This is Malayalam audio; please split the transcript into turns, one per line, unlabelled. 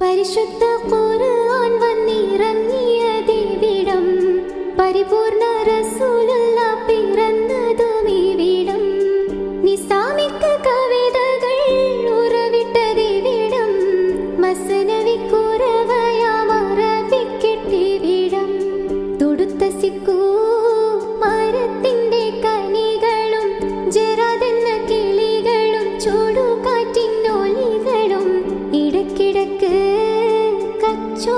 പരിശുദ്ധ ഖുർആൻ വന്നിറങ്ങിയതിവിടം, പരിപൂർണ റസൂലുള്ള പിറന്നതുമിവിടം, നിസാമിക കവിതകൾ ഉറവിട്ടതിവിടം, മസ്നവി കുറവയാം അറബിക്കിട്ടിവിടം, തുടുത്ത സിക്കൂ മരത്തിന്റെ കനികളും ജറാദെന്ന കിളികളും ചൂടുകാറ്റിൻ ഒലികളും ഇടക്കിടക്ക് കച്ചോ